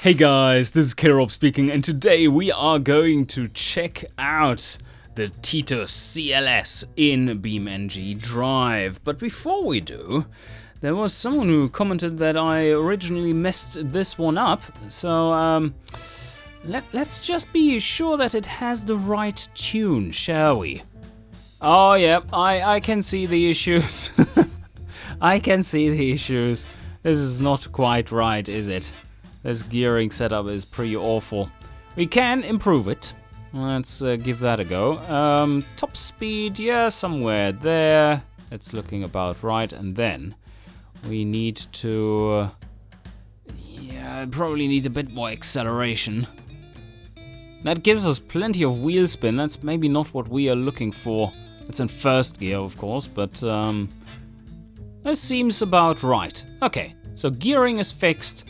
Hey guys, this is Kirop speaking, and today we are going to check out the Tito CLS in BeamNG Drive. But before we do, there was someone who commented that I originally messed this one up, so let's just be sure that it has the right tune, shall we? Oh yeah, I can see the issues. I can see the issues. This is not quite right, is it? This gearing setup is pretty awful. We can improve it. Let's give that a go. Top speed, yeah, somewhere there. It's looking about right. And then we need to... probably need a bit more acceleration. That gives us plenty of wheel spin. That's maybe not what we are looking for. It's in first gear, of course, but this seems about right. Okay, so gearing is fixed.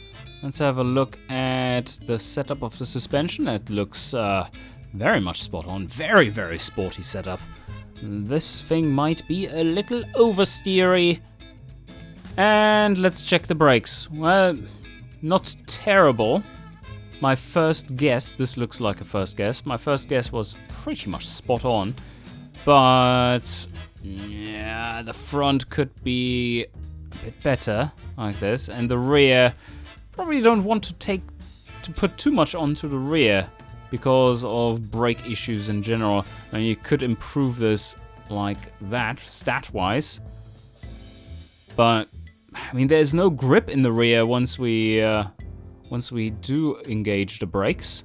Let's have a look at the setup of the suspension. It looks very much spot on. Very, very sporty setup. This thing might be a little oversteery. And let's check the brakes. Well, not terrible. My first guess, this looks like a first guess. My first guess was pretty much spot on. But yeah, the front could be a bit better like this. And the rear... probably don't want to put too much onto the rear because of brake issues in general. And you could improve this like that, stat-wise. But I mean, there's no grip in the rear once we do engage the brakes,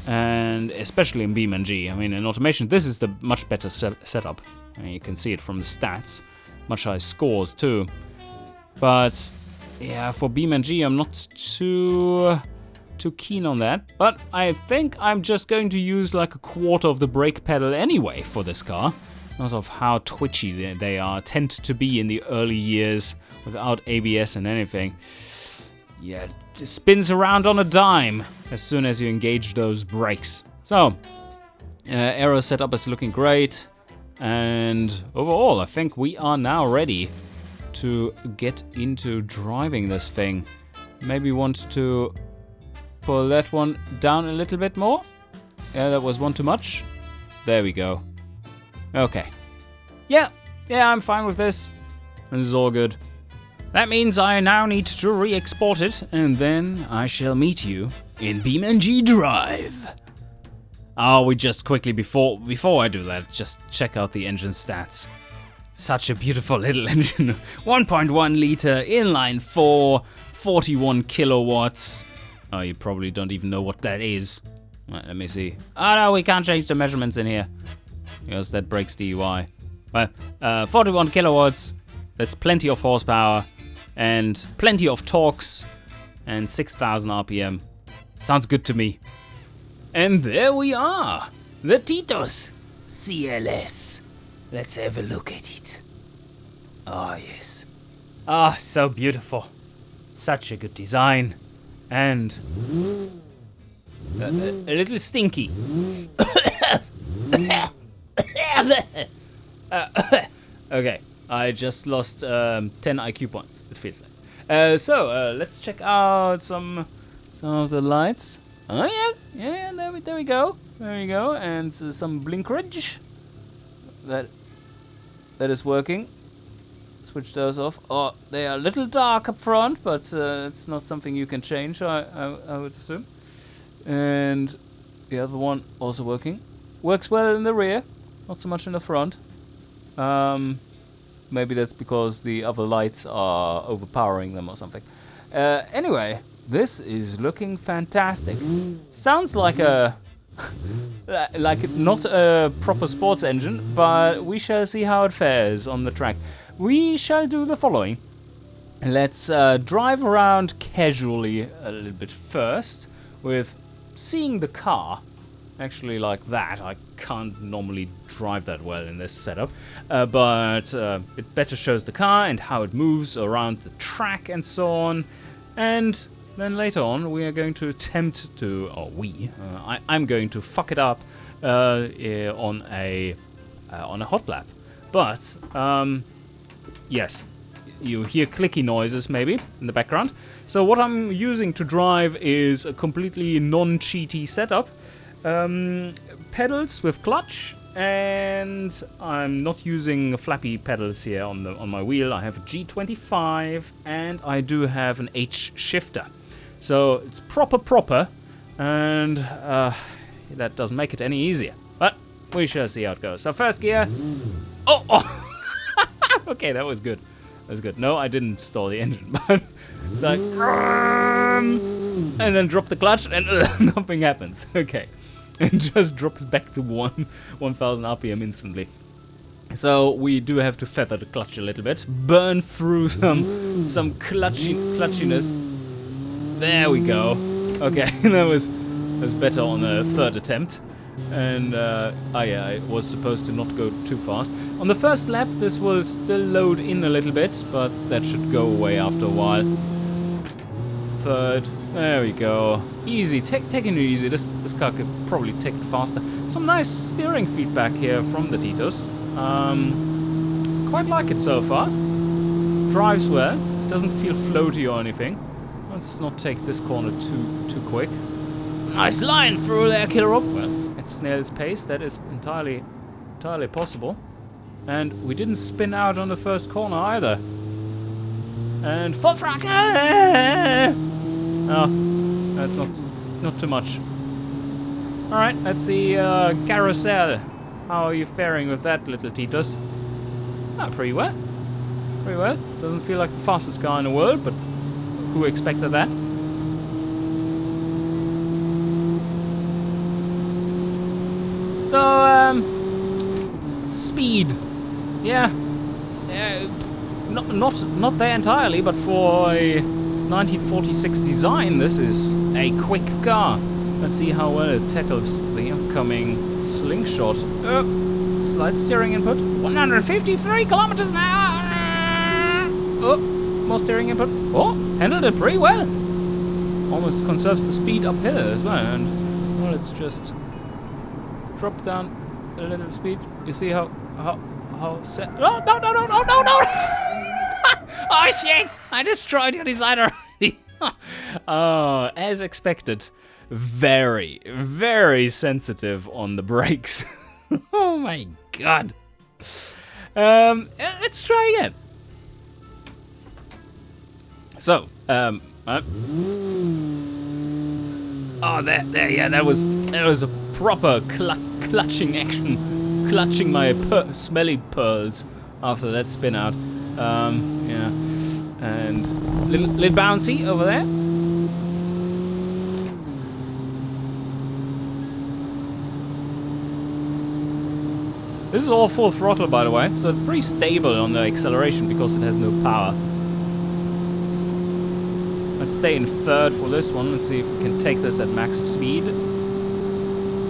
and especially in BeamNG. I mean, in automation, this is the much better setup. And you can see it from the stats, much higher scores too. But yeah, for BeamNG, I'm not too keen on that. But I think I'm just going to use like a quarter of the brake pedal anyway for this car, because of how twitchy they tend to be in the early years without ABS and anything. Yeah, it spins around on a dime as soon as you engage those brakes. So, aero setup is looking great, and overall, I think we are now ready to get into driving this thing. Maybe want to pull that one down a little bit more. Yeah, that was one too much. There we go. Okay. Yeah, I'm fine with this. This is all good. That means I now need to re-export it, and then I shall meet you in BeamNG Drive. Oh, we just quickly, before I do that, just check out the engine stats. Such a beautiful little engine. 1.1 liter, inline 4, 41 kilowatts. Oh, you probably don't even know what that is. Right, let me see. Oh no, we can't change the measurements in here, because that breaks the UI. Well, 41 kilowatts, that's plenty of horsepower, and plenty of torques, and 6,000 RPM. Sounds good to me. And there we are, the Titus CLS. Let's have a look at it. Oh, yes. Ah, so beautiful. Such a good design. And a little stinky. Okay, I just lost 10 IQ points, it feels like. So, let's check out some of the lights. Oh, yeah, there we go. There we go, and some blinkerage. That is working. Switch those off. Oh, they are a little dark up front, but it's not something you can change, I would assume. And the other one also working. Works well in the rear, not so much in the front. Maybe that's because the other lights are overpowering them or something. Anyway, this is looking fantastic. Sounds like a... like not a proper sports engine, but we shall see how it fares on the track. We shall do the following. Let's drive around casually a little bit first, with seeing the car. Actually, like that, I can't normally drive that well in this setup, but it better shows the car and how it moves around the track and so on. And then later on, we are going to attempt to, I'm going to fuck it up on a hot lap. But yes, you hear clicky noises maybe in the background. So what I'm using to drive is a completely non-cheaty setup. Pedals with clutch, and I'm not using flappy pedals here on my wheel. I have a G25 and I do have an H shifter. So it's proper, and that doesn't make it any easier. But we shall see how it goes. So first gear. Oh! Okay, that was good. That was good. No, I didn't stall the engine, but it's like, and then drop the clutch, and nothing happens. Okay, it just drops back to 1,000 RPM instantly. So we do have to feather the clutch a little bit, burn through some clutchiness. There we go. Okay, that was better on a third attempt. And I was supposed to not go too fast. On the first lap, this will still load in a little bit, but that should go away after a while. Third, there we go. Easy, taking it easy. This car could probably take it faster. Some nice steering feedback here from the Titus. Quite like it so far. Drives well. Doesn't feel floaty or anything. Let's not take this corner too quick. Nice line through there, Killer Rob. Well, at snail's pace, that is entirely possible. And we didn't spin out on the first corner either. And full throttle! Oh, that's not too much. Alright, let's see carousel. How are you faring with that, little Titus? Ah, pretty well. Pretty well. Doesn't feel like the fastest car in the world, but who expected that? So, speed. Yeah. Not there entirely, but for a 1946 design, this is a quick car. Let's see how well it tackles the upcoming slingshot. Slight steering input. 153 kilometers an hour. Oh, more steering input. Oh, handled it pretty well. Almost conserves the speed uphill as well. And well, let's just drop down a little speed. You see how set? Oh, no! Oh shit! I destroyed your design already. Oh, as expected, very, very sensitive on the brakes. Oh my god. Let's try again. So, oh, there, yeah, that was a proper clutching action, clutching my smelly pearls after that spin out. Yeah, and little bouncy over there. This is all full throttle, by the way, so it's pretty stable on the acceleration because it has no power. Let's stay in third for this one. Let's see if we can take this at max speed.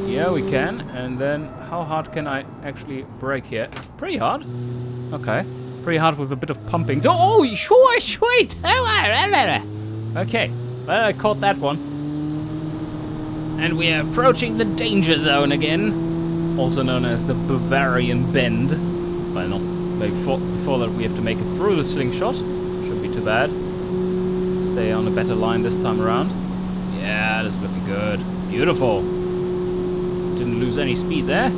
Yeah, we can. And then how hard can I actually brake here? Pretty hard. Okay. Pretty hard with a bit of pumping. Oh, sweet! Okay. Well, I caught that one. And we are approaching the danger zone again. Also known as the Bavarian Bend. Well, not before that we have to make it through the slingshot. Shouldn't be too bad. Stay on a better line this time around. Yeah, that's looking good. Beautiful. Didn't lose any speed there.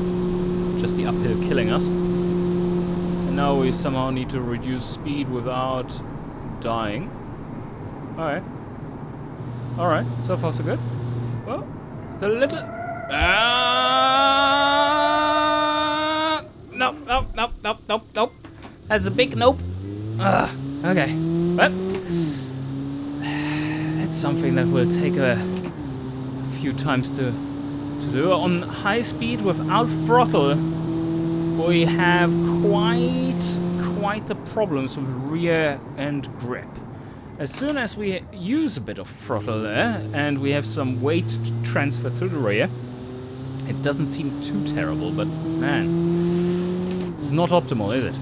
Just the uphill killing us. And now we somehow need to reduce speed without dying. Alright. Alright, so far so good. Well, still a little... Nope. That's a big nope. Okay. Well, that's something that will take a few times to do. On high speed without throttle, we have quite the problems with rear end grip. As soon as we use a bit of throttle there, and we have some weight transfer to the rear, it doesn't seem too terrible, but man, it's not optimal, is it?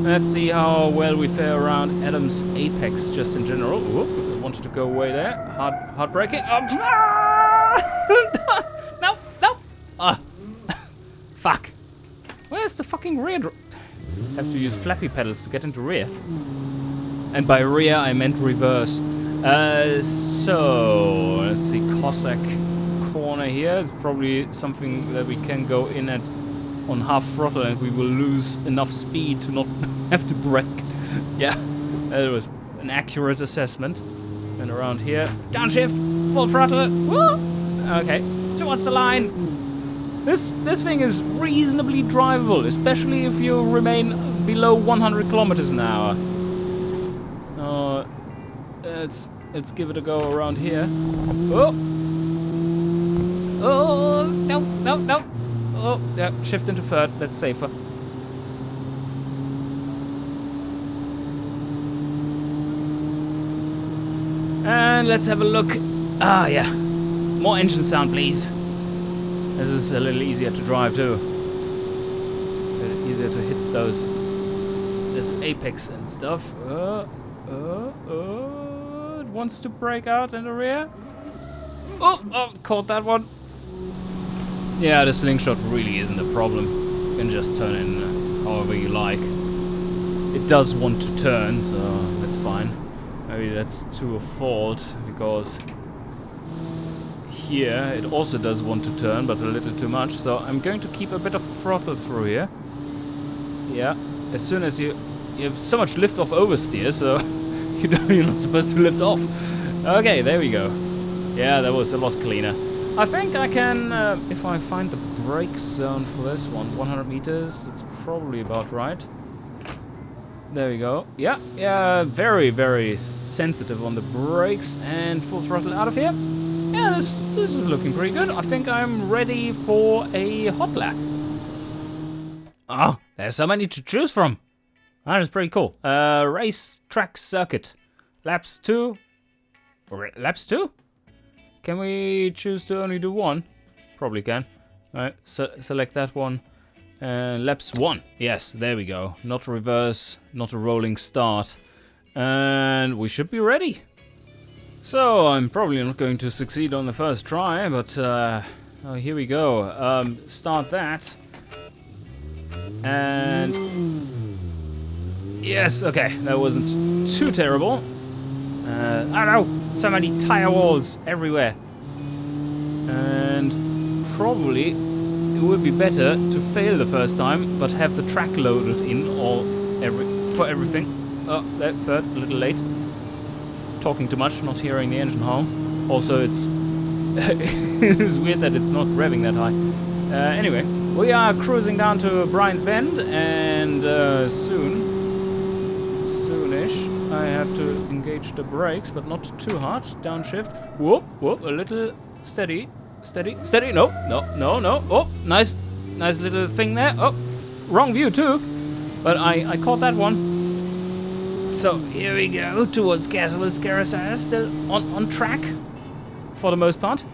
Let's see how well we fare around Adam's apex just in general. Whoop, I wanted to go away there. Hard braking. Oh, no! Ah, fuck. where's the fucking rear? Have to use flappy pedals to get into rear. And by rear, I meant reverse. So, let's see, Cossack corner here. It's probably something that we can go in at on half throttle and we will lose enough speed to not have to brake. Yeah, that was an accurate assessment. And around here, downshift, full throttle. Woo! Okay, towards the line. This thing is reasonably drivable, especially if you remain below 100 kilometers an hour. Let's give it a go around here. Oh! Oh! No! Oh, yeah, shift into third. That's safer. And let's have a look. Ah, yeah. More engine sound, please. This is a little easier to drive too. A bit easier to hit those. This apex and stuff. It wants to break out in the rear. Oh, caught that one. Yeah, the slingshot really isn't a problem. You can just turn in however you like. It does want to turn, so that's fine. Maybe that's to a fault, because here it also does want to turn, but a little too much. So I'm going to keep a bit of throttle through here. Yeah, as soon as you have so much lift off oversteer, so you're not supposed to lift off. Okay, there we go. Yeah, that was a lot cleaner. I think I can, if I find the brake zone for this one, 100 meters, that's probably about right. There we go. Yeah, very, very sensitive on the brakes, and full throttle out of here. Yeah, this is looking pretty good. I think I'm ready for a hot lap. Oh, there's so many to choose from. That is pretty cool. Race track circuit. Laps 2. Laps 2? Can we choose to only do one? Probably can. Alright, select that one. Laps 1. Yes, there we go. Not reverse, not a rolling start. And we should be ready. So, I'm probably not going to succeed on the first try, but oh, here we go. Start that. And yes, okay, that wasn't too terrible. I don't know, so many tire walls everywhere. And probably it would be better to fail the first time, but have the track loaded in for everything. Oh, that third, a little late. Talking too much, not hearing the engine horn. Also, it's it's weird that it's not revving that high. Anyway, we are cruising down to Brian's Bend, and soonish I have to engage the brakes, but not too hard. Downshift. Whoop, a little steady. No. Oh, nice little thing there. Oh, wrong view too, but I caught that one. So here we go towards Castleville's Carousel, still on track for the most part.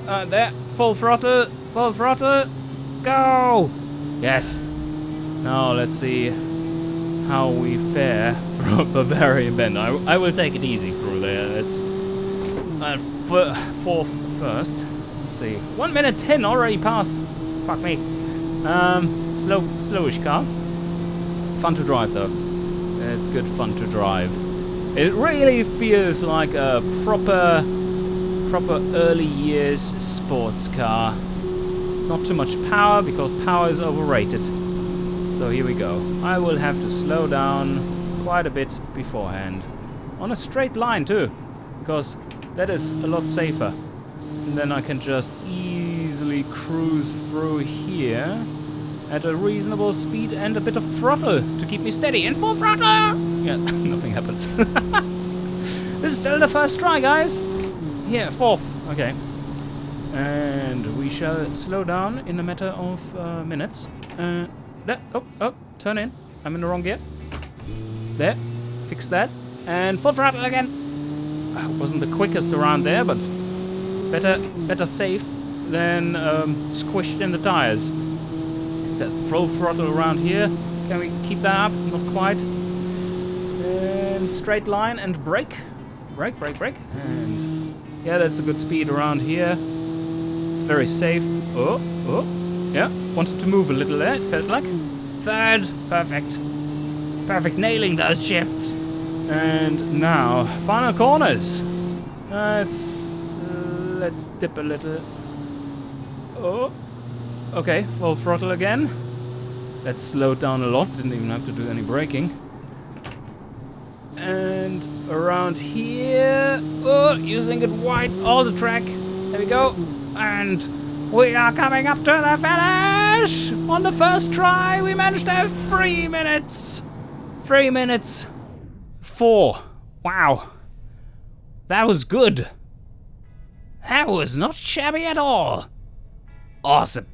There, full throttle, go! Yes. Now let's see how we fare from Bavarian Bend. I will take it easy through there. It's fourth first. Let's see. 1 minute 10 already passed. Fuck me. Slowish car. Fun to drive though. It's good fun to drive. It really feels like a proper early years sports car. Not too much power, because power is overrated. So here we go. I will have to slow down quite a bit beforehand. On a straight line too, because that is a lot safer. And then I can just easily cruise through here at a reasonable speed and a bit of throttle to keep me steady. And full throttle! Yeah, nothing happens. This is still the first try, guys. Here, fourth. Okay. And we shall slow down in a matter of minutes. Turn in. I'm in the wrong gear. There. Fix that. And full throttle again. Wasn't the quickest around there, but better safe than squished in the tires. Set full throttle around here. Can we keep that up? Not quite. And straight line and brake. Brake. And yeah, that's a good speed around here. It's very safe. Oh. Yeah, wanted to move a little there, it felt like. Third, perfect. Perfect, nailing those shifts. And now, final corners. Let's dip a little. Oh, okay, full throttle again. Let's slow it down a lot, didn't even have to do any braking. And around here, using it wide all the track. There we go. And we are coming up to the finish. On the first try, we managed to have 3 minutes. 3 minutes 4. Wow. That was good. That was not shabby at all. Awesome.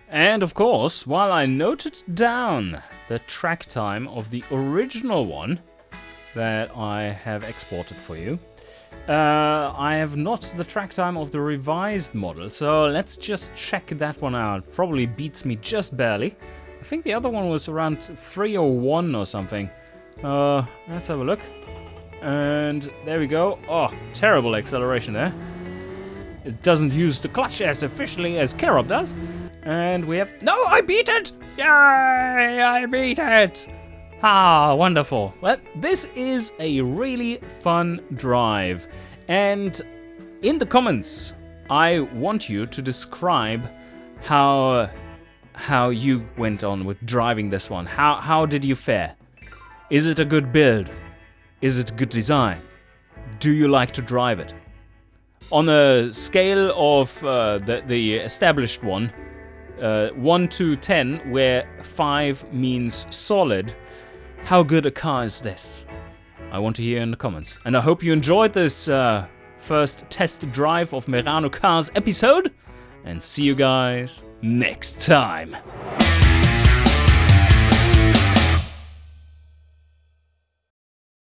And of course, while I noted down the track time of the original one that I have exported for you, I have not the track time of the revised model, so let's just check that one out. Probably beats me just barely. I think the other one was around 301 or something. Let's have a look. And there we go. Oh, terrible acceleration there. It doesn't use the clutch as efficiently as Carob does. And we have... No, I beat it! Yay! I beat it! Ah, wonderful. Well, this is a really fun drive. And in the comments, I want you to describe how you went on with driving this one. How did you fare? Is it a good build? Is it good design? Do you like to drive it? On a scale of the established one, 1 to 10, where 5 means solid, how good a car is this? I want to hear in the comments. And I hope you enjoyed this first test drive of Merano Cars episode. And see you guys next time.